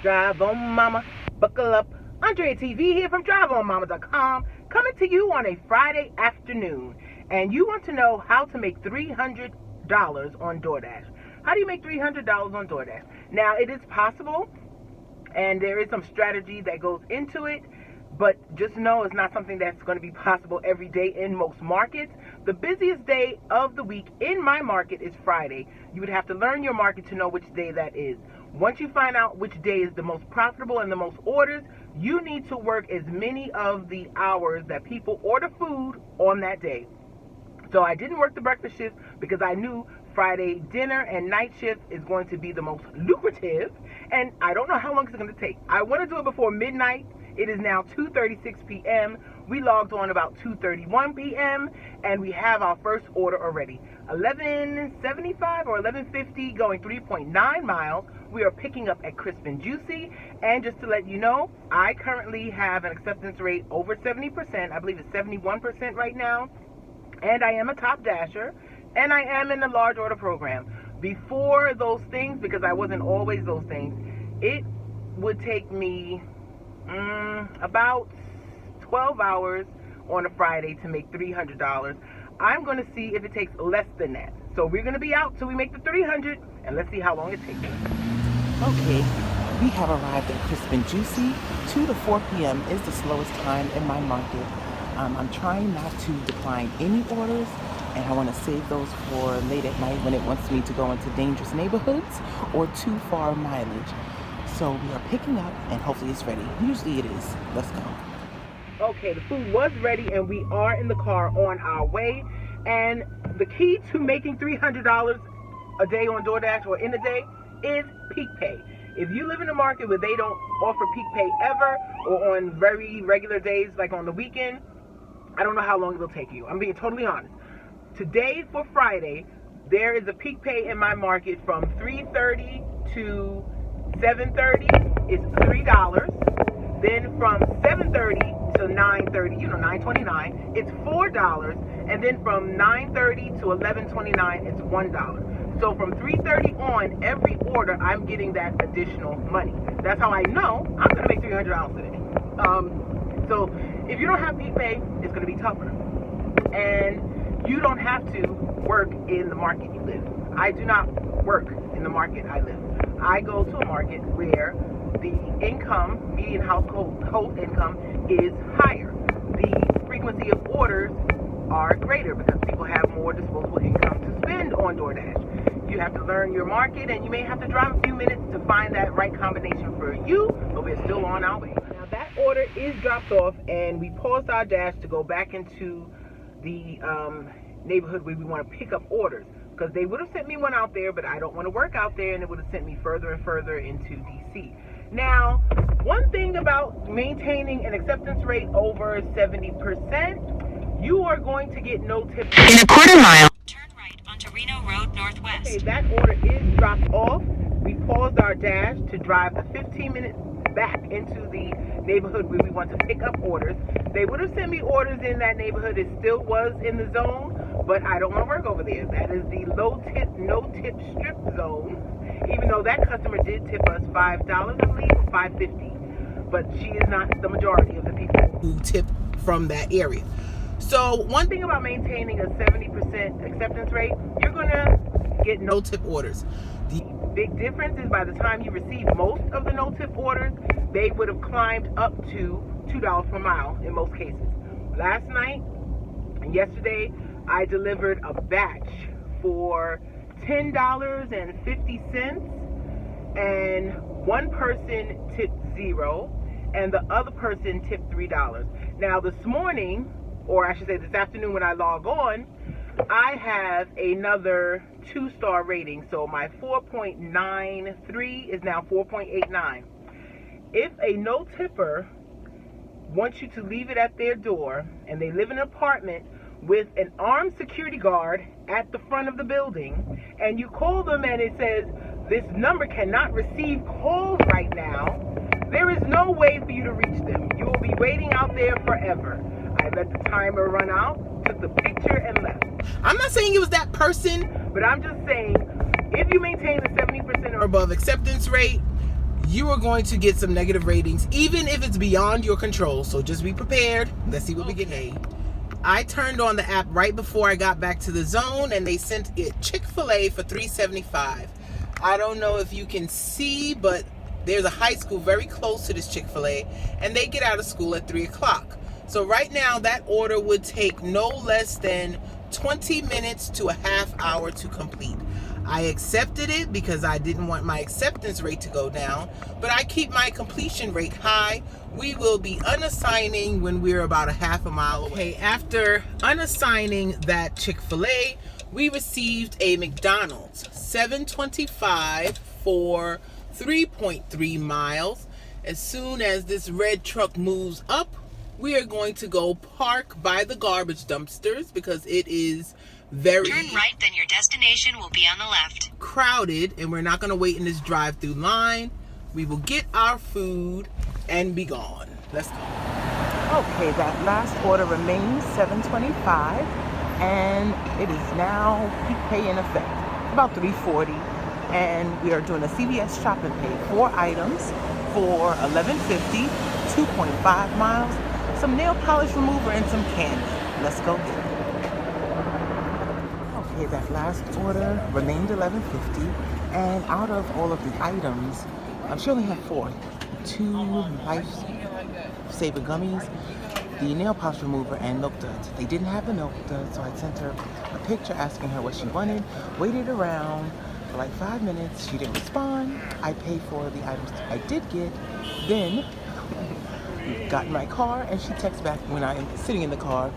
Drive on Mama, buckle up. Andrea TV here from driveonmama.com, coming to you on a Friday afternoon. And you want to know how to make $300 on Doordash. How do you make $300 on Doordash? Now, it is possible, and there is some strategy that goes into it, but just know it's not something that's going to be possible every day in most markets. The busiest day of the week in my market is Friday. You would have to learn your market to know which day that is. Once you find out which day is the most profitable and the most orders, you need to work as many of the hours that people order food on that day. So I didn't work the breakfast shift because I knew Friday dinner and night shift is going to be the most lucrative, and I don't know how long it's going to take. I want to do it before midnight. It is now 2:36 p.m. We logged on about 2:31 p.m. and we have our first order already. 1175 or 1150 going 3.9 miles. We are picking up at Crisp and Juicy. And just to let you know, I currently have an acceptance rate over 70%. I believe it's 71% right now. And I am a top dasher. And I am in the large order program. Before those things, because I wasn't always those things, it would take me about 12 hours on a Friday to make $300. I'm going to see if it takes less than that. So we're going to be out till we make the 300, and let's see how long it takes. Okay, we have arrived at Crisp and Juicy. 2 to 4 p.m. is the slowest time in my market. I'm trying not to decline any orders, and I want to save those for late at night when it wants me to go into dangerous neighborhoods or too far mileage. So we are picking up, and hopefully it's ready. Usually it is. Let's go. Okay, the food was ready, and we are in the car on our way. And the key to making $300 a day on Doordash or in a day is peak pay. If you live in a market where they don't offer peak pay ever, or on very regular days like on the weekend, I don't know how long it will take you. I'm being totally honest. Today for Friday, there is a peak pay in my market from 3:30 to 7:30 is $3. Then from 7:30 to 9:30, 9:29, it's $4. And then from 9:30 to 11:29, it's $1. So from 3:30 on, every order, I'm getting that additional money. That's how I know I'm going to make $300 today. So if you don't have peak pay, it's going to be tougher. And you don't have to work in the market you live. I do not work in the market I live. I go to a market where the income, median household income, is higher. The frequency of orders are greater because people have more disposable income to spend on Doordash. You have to learn your market, and you may have to drive a few minutes to find that right combination for you, but we're still on our way. Now that order is dropped off, and we paused our dash to go back into the neighborhood where we want to pick up orders, because they would have sent me one out there, but I don't want to work out there, and it would have sent me further and further into DC. Now, one thing about maintaining an acceptance rate over 70%, you are going to get no tips. In a quarter mile, turn right onto Reno Road Northwest. Okay, that order is dropped off. We paused our dash to drive the 15 minutes back into the neighborhood where we want to pick up orders. They would have sent me orders in that neighborhood. It still was in the zone, but I don't want to work over there. That is the low tip, no tip strip zone. Even though that customer did tip us $5, I believe, or $5.50, but she is not the majority of the people who tip from that area. So one thing about maintaining a 70% acceptance rate, you're going to get no tip orders. The big difference is by the time you receive most of the no tip orders, they would have climbed up to $2 per mile in most cases. Last night and yesterday, I delivered a batch for $10.50, and one person tipped $0 and the other person tipped $3. Now this morning, or I should say this afternoon when I log on, I have another 2-star rating. So my 4.93 is now 4.89. If a no tipper wants you to leave it at their door, and they live in an apartment with an armed security guard at the front of the building, and you call them and it says, this number cannot receive calls right now, there is no way for you to reach them. You will be waiting out there forever. I let the timer run out, took the picture, and left. I'm not saying it was that person, but I'm just saying, if you maintain a 70% or above acceptance rate, you are going to get some negative ratings, even if it's beyond your control. So just be prepared. Let's see what we get. I turned on the app right before I got back to the zone, and they sent it Chick-fil-A for $3.75. I don't know if you can see, but there's a high school very close to this Chick-fil-A, and they get out of school at 3 o'clock. So right now, that order would take no less than 20 minutes to a half hour to complete. I accepted it because I didn't want my acceptance rate to go down, but I keep my completion rate high. We will be unassigning when we're about a half a mile away. Okay, after unassigning that Chick-fil-A, we received a McDonald's, $7.25 for 3.3 miles. As soon as this red truck moves up, we are going to go park by the garbage dumpsters because it is very Turn right, then your destination will be on the left. crowded, and we're not going to wait in this drive-through line. We will get our food and be gone. Let's go. Okay, that last order remains $7.25, and it is now peak pay in effect, about $3.40, and we are doing a CVS shop and pay. 4 items for $11.50, 2.5 miles, some nail polish remover, and some candy. Let's go get it. Okay, that last order remained $11.50, and out of all of the items, she only had 4. 2 Lifesaver gummies, the nail polish remover, and milk duds. They didn't have the milk duds, so I sent her a picture asking her what she wanted, waited around for like 5 minutes. She didn't respond. I paid for the items I did get. Then got in my car, and she texts back when I am sitting in the car,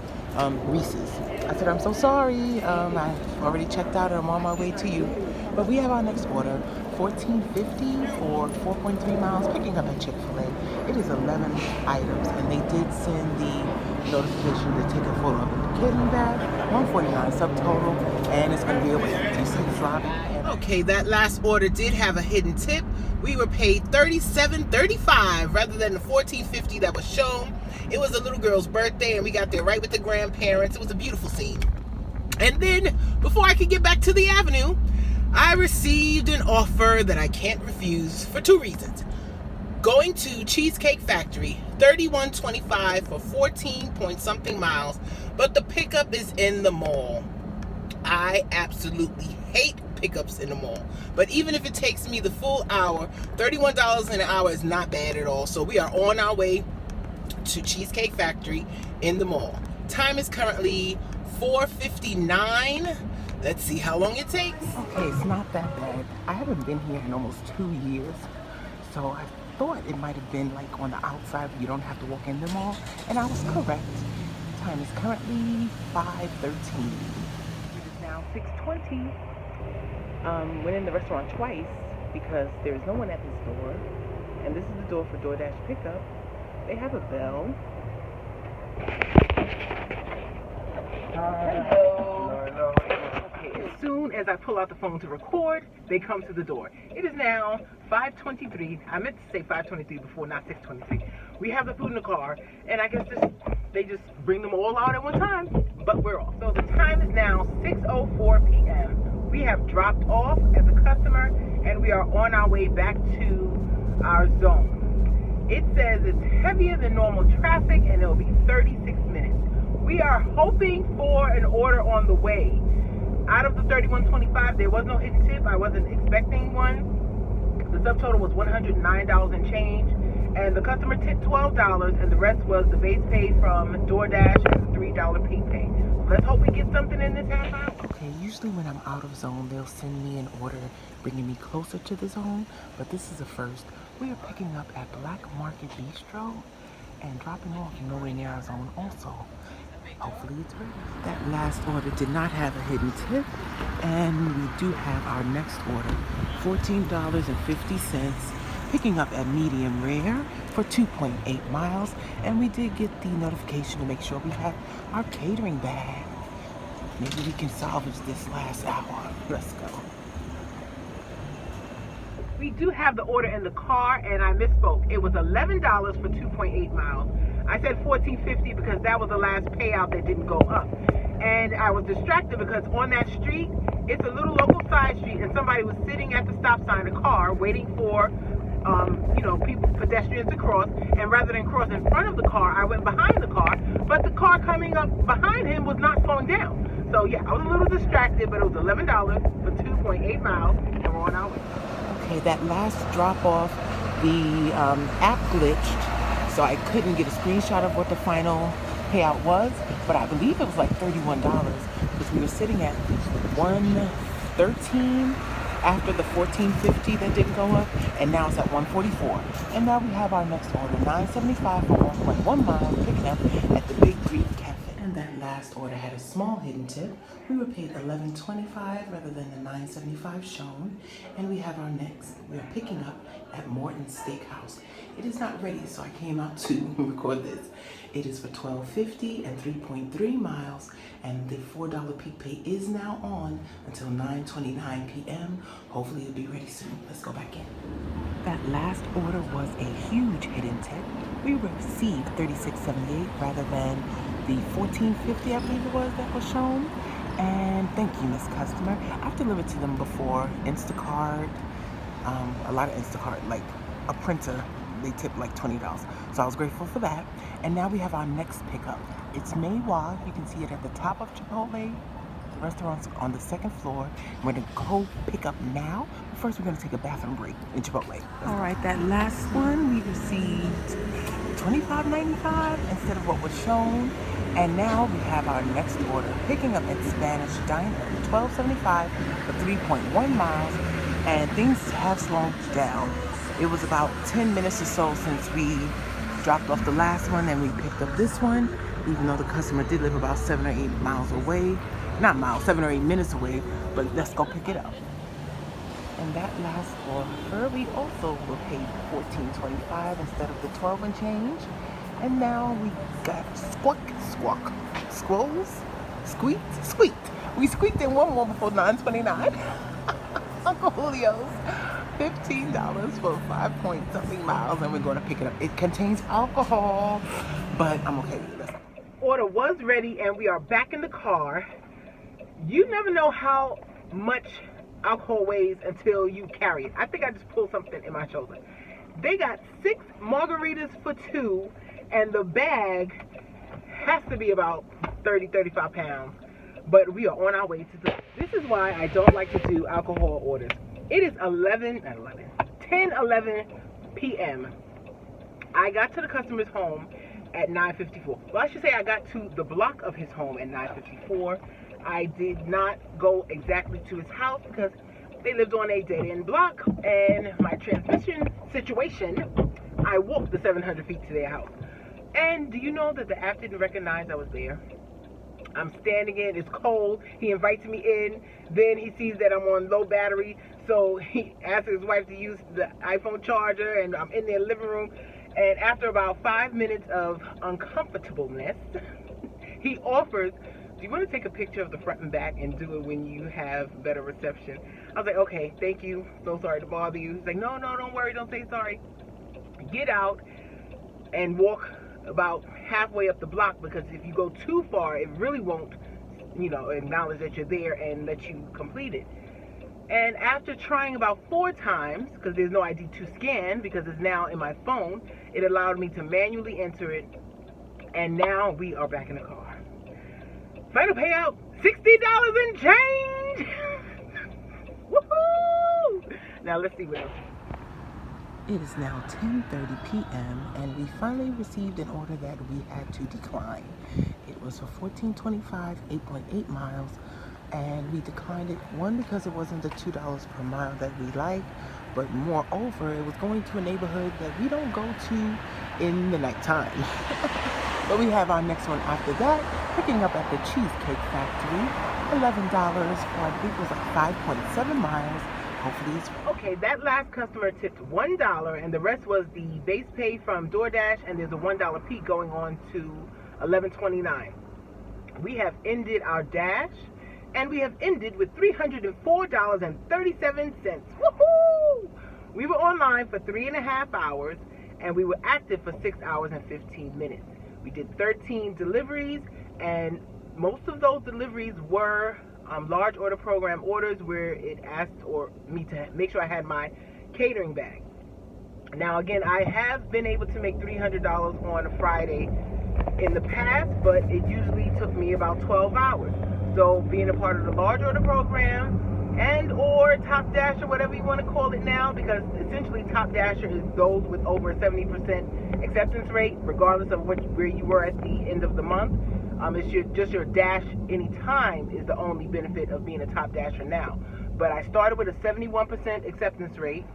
Reese's. I said, I'm so sorry, I already checked out and I'm on my way to you. But we have our next order, $14.50 for 4.3 miles, picking up at Chick-fil-A. It is 11 items, and they did send the notification to take a photo of it. Getting that, $149 subtotal, and it's going to be away. Do you see this lobby? Okay, that last order did have a hidden tip. We were paid $37.35 rather than the $14.50 that was shown. It was a little girl's birthday, and we got there right with the grandparents. It was a beautiful scene. And then, before I could get back to the avenue, I received an offer that I can't refuse for 2 reasons. Going to Cheesecake Factory, $31.25 for 14 point something miles, but the pickup is in the mall. I absolutely hate pickups in the mall. But even if it takes me the full hour, $31 an hour is not bad at all. So we are on our way to Cheesecake Factory in the mall. Time is currently 4:59. Let's see how long it takes. Okay, it's not that bad. I haven't been here in almost 2 years, so I thought it might have been like on the outside where you don't have to walk in the mall, and I was correct. Time is currently 5:13. It is now 6:20. Went in the restaurant twice because there is no one at this door, and this is the door for Doordash pickup. They have a bell. Hello. Okay, as soon as I pull out the phone to record, they come to the door. It is now 5:23. I meant to say 5:23 before, not 6:23. We have the food in the car, and I guess they just bring them all out at one time, but we're off. So the time is now 6:04 p.m. We have dropped off as a customer, and we are on our way back to our zone. It says it's heavier than normal traffic, and it'll be 36 minutes. We are hoping for an order on the way. Out of the $31.25, there was no hidden tip. I wasn't expecting one. The subtotal was $109 and change, and the customer tipped $12, and the rest was the base pay from Doordash and the $3 peak pay. Let's hope we get something in this half hour. Okay, usually when I'm out of zone, they'll send me an order bringing me closer to the zone, but this is a first. We are picking up at Black Market Bistro and dropping off nowhere near our zone also. Hopefully it's ready. That last order did not have a hidden tip, and we do have our next order, $14.50, picking up at medium rare for 2.8 miles, and we did get the notification to make sure we have our catering bag. Maybe we can salvage this last hour. Let's go. We do have the order in the car, and I misspoke. It was $11 for 2.8 miles. I said $14.50 because that was the last payout that didn't go up. And I was distracted because on that street, it's a little local side street, and somebody was sitting at the stop sign, a car, waiting for people, pedestrians to cross. And rather than cross in front of the car, I went behind the car. But the car coming up behind him was not slowing down. So yeah, I was a little distracted, but it was $11 for 2.8 miles, and we're on our way. Okay, that last drop off, the app glitched, so I couldn't get a screenshot of what the final payout was, but I believe it was like $31 because we were sitting at 113 after the 14.50 that didn't go up, and now it's at 144. And now we have our next order, $9.75 for 1.1 miles, picking up at the Big Greek Cafe. And that last order had a small hidden tip. We were paid $11.25 rather than the $9.75 shown. And we have our next. We are picking up at Morton's Steakhouse. It is not ready, so I came out to record this. It is for $12.50 and 3.3 miles, and the $4 peak pay is now on until 9:29 p.m. Hopefully it'll be ready soon. Let's go back in. That last order was a huge hidden tip. We received $36.78 rather than the $14.50, I believe it was, that was shown. And thank you, Miss Customer. I've delivered to them before, Instacart, a lot of Instacart, like a printer. They tip like $20. So I was grateful for that. And now we have our next pickup. It's Maywa. You can see it at the top of Chipotle. The restaurant's on the second floor. We're gonna go pick up now. But first, we're gonna take a bathroom break in Chipotle. All right, that last one, we received $25.95 instead of what was shown. And now we have our next order, picking up at Spanish Diner, $12.75 for 3.1 miles. And things have slowed down. It was about 10 minutes or so since we dropped off the last one and we picked up this one, even though the customer did live about 7 or 8 miles away. Not miles, 7 or 8 minutes away, but let's go pick it up. And that last order, we also were paid $14.25 instead of the 12 and change. And now we got squeaked. We squeaked in one more before 9:29. Uncle Julio's. $15 for 5-point-something miles, and we're going to pick it up. It contains alcohol, but I'm okay with this. Order was ready, and we are back in the car. You never know how much alcohol weighs until you carry it. I think I just pulled something in my shoulder. They got 6 margaritas for 2, and the bag has to be about 35 pounds. But we are on our way to this is why I don't like to do alcohol orders. It is 10:11 p.m. I got to the customer's home at 9:54. Well, I should say I got to the block of his home at 9:54. I did not go exactly to his house because they lived on a dead-end block, and my transmission situation, I walked the 700 feet to their house. And do you know that the app didn't recognize I was there? I'm standing in, it's cold, he invites me in, then he sees that I'm on low battery, so he asks his wife to use the iPhone charger, and I'm in their living room, and after about 5 minutes of uncomfortableness, he offers, do you want to take a picture of the front and back and do it when you have better reception? I was like, okay, thank you, so sorry to bother you. He's like, no, don't worry, don't say sorry. Get out and walk about halfway up the block, because if you go too far, it really won't, acknowledge that you're there and let you complete it. And after trying about 4 times, because there's no ID to scan, because it's now in my phone, it allowed me to manually enter it, and now we are back in the car. Final payout, $60 and change! Woohoo! Now let's see what else. It is now 10:30 p.m. and we finally received an order that we had to decline. It was for $14.25, 8.8 miles, and we declined it, one, because it wasn't the $2 per mile that we like, but moreover, it was going to a neighborhood that we don't go to in the nighttime. But we have our next one after that, picking up at the Cheesecake Factory, $11 for, I think it was like 5.7 miles. Hopefully it's okay. That last customer tipped $1, and the rest was the base pay from Doordash, and there's a $1 peak going on to $11.29. We have ended our dash, and we have ended with $304.37. Woohoo! We were online for 3.5 hours, and we were active for 6 hours and 15 minutes. We did 13 deliveries, and most of those deliveries were large order program orders where it asked me to make sure I had my catering bag. Now, again, I have been able to make $300 on a Friday in the past, but it usually took me about 12 hours. So being a part of the large order program and or Top Dash or whatever you want to call it now, because essentially Top Dasher is those with over a 70% acceptance rate, regardless of where you were at the end of the month. It's just your dash anytime is the only benefit of being a Top Dasher now. But I started with a 71% acceptance rate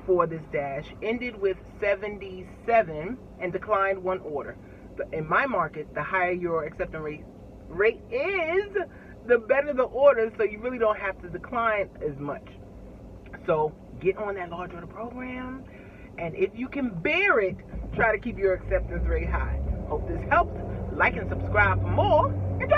for this dash, ended with 77, and declined one order. But in my market, the higher your acceptance rate is, the better the order, so you really don't have to decline as much. So get on that large order program, and if you can bear it, try to keep your acceptance rate high. Hope this helped. Like and subscribe for more. And